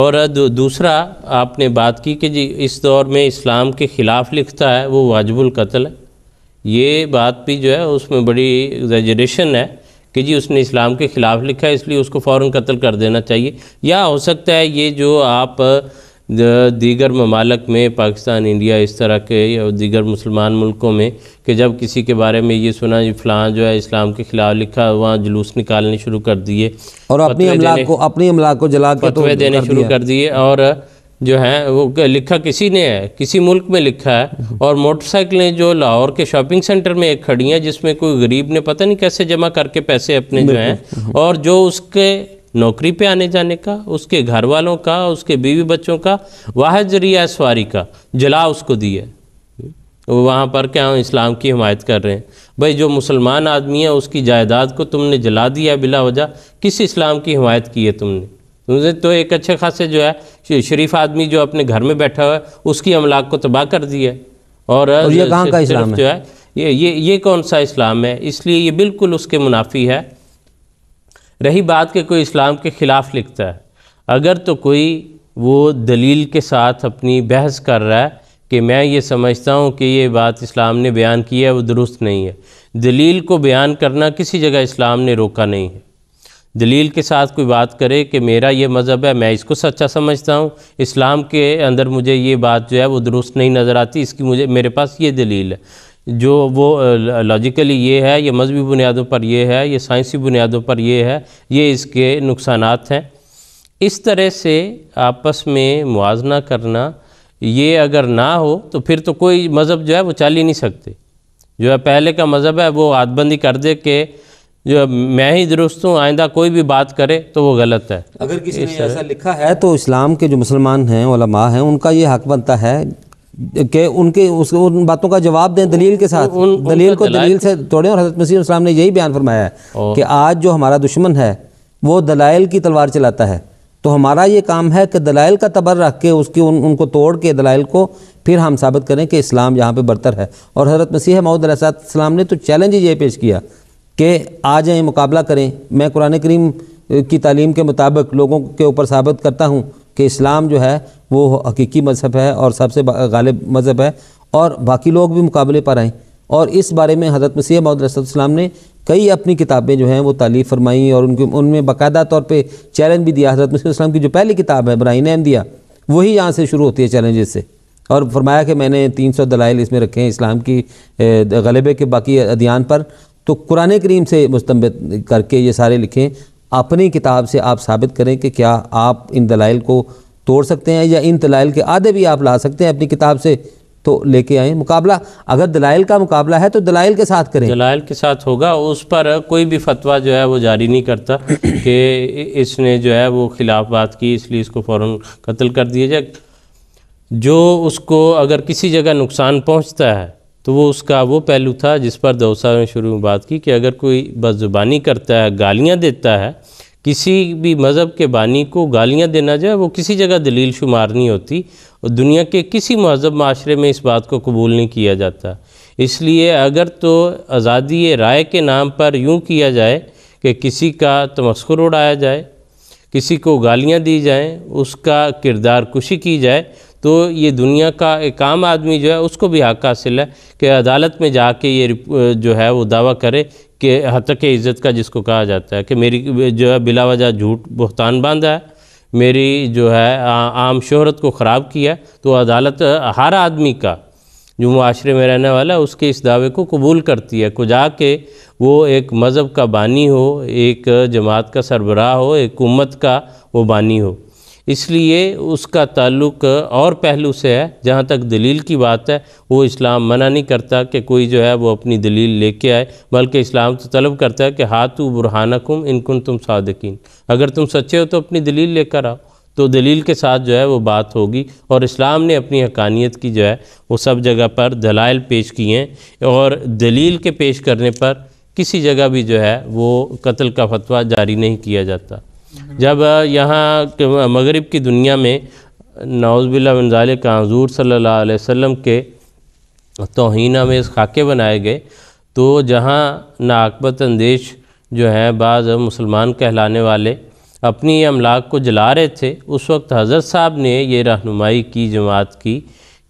اور دوسرا آپ نے بات کی کہ جی اس دور میں اسلام کے خلاف لکھتا ہے وہ واجب القتل ہے، یہ بات بھی جو ہے اس میں بڑی ایگزیجریشن ہے کہ جی اس نے اسلام کے خلاف لکھا ہے اس لیے اس کو فوراً قتل کر دینا چاہیے۔ یا ہو سکتا ہے یہ جو آپ دیگر ممالک میں پاکستان، انڈیا، اس طرح کے یا دیگر مسلمان ملکوں میں کہ جب کسی کے بارے میں یہ سنا جی فلاں جو ہے اسلام کے خلاف لکھا، وہاں جلوس نکالنے شروع کر دیے اور اپنی املاک کو جلا کے فتوے دینے شروع کر دیے، اور جو ہے وہ لکھا کسی نے ہے، کسی ملک میں لکھا ہے، اور موٹر سائیکلیں جو لاہور کے شاپنگ سینٹر میں ایک کھڑی ہیں جس میں کوئی غریب نے پتہ نہیں کیسے جمع کر کے پیسے اپنے جو ہیں، اور جو اس کے نوکری پہ آنے جانے کا، اس کے گھر والوں کا، اس کے بیوی بچوں کا واحد ذریعہ ہے سواری کا، جلا اس کو دی ہے۔ وہاں پر کیا اسلام کی حمایت کر رہے ہیں؟ بھائی جو مسلمان آدمی ہے اس کی جائیداد کو تم نے جلا دیا بلا وجہ، کس اسلام کی حمایت کی ہے تم نے؟ تو ایک اچھے خاصے جو ہے شریف آدمی جو اپنے گھر میں بیٹھا ہوا ہے اس کی املاک کو تباہ کر دیا ہے، اور یہ کہاں کا اسلام ہے؟ جو ہے یہ کون سا اسلام ہے؟ اس لیے یہ بالکل اس کے منافی ہے۔ رہی بات کہ کوئی اسلام کے خلاف لکھتا ہے، اگر تو کوئی وہ دلیل کے ساتھ اپنی بحث کر رہا ہے کہ میں یہ سمجھتا ہوں کہ یہ بات اسلام نے بیان کی ہے وہ درست نہیں ہے، دلیل کو بیان کرنا کسی جگہ اسلام نے روکا نہیں ہے۔ دلیل کے ساتھ کوئی بات کرے کہ میرا یہ مذہب ہے، میں اس کو سچا سمجھتا ہوں، اسلام کے اندر مجھے یہ بات جو ہے وہ درست نہیں نظر آتی، اس کی میرے پاس یہ دلیل ہے، جو وہ لاجیکلی یہ ہے، یہ مذہبی بنیادوں پر یہ ہے، یہ سائنسی بنیادوں پر یہ ہے، یہ اس کے نقصانات ہیں۔ اس طرح سے آپس میں موازنہ کرنا، یہ اگر نہ ہو تو پھر تو کوئی مذہب جو ہے وہ چل ہی نہیں سکتے۔ جو ہے پہلے کا مذہب ہے وہ حد بندی کر دے کہ جو میں ہی درست ہوں، آئندہ کوئی بھی بات کرے تو وہ غلط ہے۔ اگر کسی نے ایسا لکھا ہے تو اسلام کے جو مسلمان ہیں، علماء ہیں، ان کا یہ حق بنتا ہے کہ ان باتوں کا جواب دیں دلیل کے ساتھ، دلیل کو دلیل سے توڑیں۔ اور حضرت مسیح علیہ السلام نے یہی بیان فرمایا ہے کہ آج جو ہمارا دشمن ہے وہ دلائل کی تلوار چلاتا ہے، تو ہمارا یہ کام ہے کہ دلائل کا تبر رکھ کے ان کو توڑ کے دلائل کو پھر ہم ثابت کریں کہ اسلام یہاں پہ برتر ہے۔ اور حضرت مسیح موعود علیہ السلام نے تو چیلنج ہی یہ پیش کیا کہ آ جائیں، مقابلہ کریں، میں قرآن کریم کی تعلیم کے مطابق لوگوں کے اوپر ثابت کرتا ہوں کہ اسلام جو ہے وہ حقیقی مذہب ہے اور سب سے غالب مذہب ہے، اور باقی لوگ بھی مقابلے پر آئیں۔ اور اس بارے میں حضرت مسیح موعود علیہ السلام نے کئی اپنی کتابیں جو ہیں وہ تالیف فرمائیں، اور ان میں باقاعدہ طور پہ چیلنج بھی دیا۔ حضرت مسیح علیہ السلام کی جو پہلی کتاب ہے براہین احمدیہ، وہی یہاں سے شروع ہوتی ہے چیلنجز سے، اور فرمایا کہ میں نے 300 دلائل اس میں رکھے ہیں اسلام کی غلبے کے باقی ادیان پر، تو قرآن کریم سے مستنبط کر کے یہ سارے لکھیں، اپنی کتاب سے آپ ثابت کریں کہ کیا آپ ان دلائل کو توڑ سکتے ہیں، یا ان دلائل کے آدھے بھی آپ لا سکتے ہیں اپنی کتاب سے، تو لے کے آئیں۔ مقابلہ اگر دلائل کا مقابلہ ہے تو دلائل کے ساتھ کریں، دلائل کے ساتھ ہوگا، اس پر کوئی بھی فتویٰ جو ہے وہ جاری نہیں کرتا کہ اس نے جو ہے وہ خلاف بات کی اس لیے اس کو فوراً قتل کر دیا جائے۔ جو اس کو اگر کسی جگہ نقصان پہنچتا ہے تو وہ اس کا وہ پہلو تھا جس پر دوسا نے شروع میں بات کی کہ اگر کوئی بدزبانی کرتا ہے، گالیاں دیتا ہے، کسی بھی مذہب کے بانی کو گالیاں دینا جو ہے وہ کسی جگہ دلیل شمار نہیں ہوتی، اور دنیا کے کسی مہذب معاشرے میں اس بات کو قبول نہیں کیا جاتا۔ اس لیے اگر تو آزادی رائے کے نام پر یوں کیا جائے کہ کسی کا تمسخر اڑایا جائے، کسی کو گالیاں دی جائیں، اس کا کردار کشی کی جائے، تو یہ دنیا کا ایک عام آدمی جو ہے اس کو بھی حق حاصل ہے کہ عدالت میں جا کے یہ جو ہے وہ دعویٰ کرے کہ حق عزت کا جس کو کہا جاتا ہے کہ میری جو ہے بلا وجہ جھوٹ بہتان باندھا ہے، میری جو ہے عام شہرت کو خراب کیا، تو عدالت ہر آدمی کا جو معاشرے میں رہنے والا ہے اس کے اس دعوے کو قبول کرتی ہے، کجا کہ وہ ایک مذہب کا بانی ہو، ایک جماعت کا سربراہ ہو، ایک امت کا وہ بانی ہو۔ اس لیے اس کا تعلق اور پہلو سے ہے۔ جہاں تک دلیل کی بات ہے، وہ اسلام منع نہیں کرتا کہ کوئی جو ہے وہ اپنی دلیل لے کے آئے، بلکہ اسلام تو طلب کرتا ہے کہ ہاتھو برہانکم ان کنتم صادقین، اگر تم سچے ہو تو اپنی دلیل لے کر آؤ، تو دلیل کے ساتھ جو ہے وہ بات ہوگی۔ اور اسلام نے اپنی حقانیت کی جو ہے وہ سب جگہ پر دلائل پیش کیے ہیں، اور دلیل کے پیش کرنے پر کسی جگہ بھی جو ہے وہ قتل کا فتویٰ جاری نہیں کیا جاتا۔ جب یہاں مغرب کی دنیا میں نعوذ باللہ من ذالک حضور صلی اللہ علیہ وسلم کے توہین آمیز خاکے بنائے گئے، تو جہاں ناعاقبت اندیش جو ہیں بعض مسلمان کہلانے والے اپنی املاک کو جلا رہے تھے، اس وقت حضرت صاحب نے یہ رہنمائی کی جماعت کی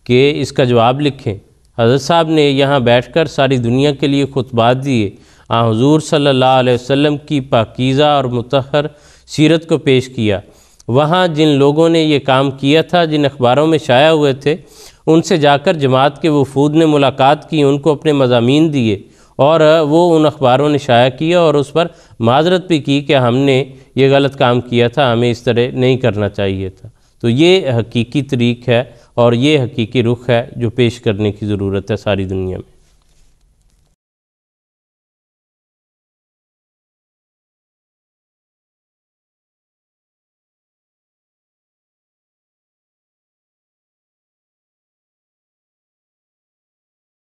کہ اس کا جواب لکھیں۔ حضرت صاحب نے یہاں بیٹھ کر ساری دنیا کے لیے خطبات دیے، حضور صلی اللہ علیہ وسلم کی پاکیزہ اور مطہر سیرت کو پیش کیا۔ وہاں جن لوگوں نے یہ کام کیا تھا، جن اخباروں میں شائع ہوئے تھے، ان سے جا کر جماعت کے وفود نے ملاقات کی، ان کو اپنے مضامین دیے اور وہ ان اخباروں نے شائع کیا اور اس پر معذرت بھی کی کہ ہم نے یہ غلط کام کیا تھا، ہمیں اس طرح نہیں کرنا چاہیے تھا۔ تو یہ حقیقی طریق ہے اور یہ حقیقی رخ ہے جو پیش کرنے کی ضرورت ہے ساری دنیا میں۔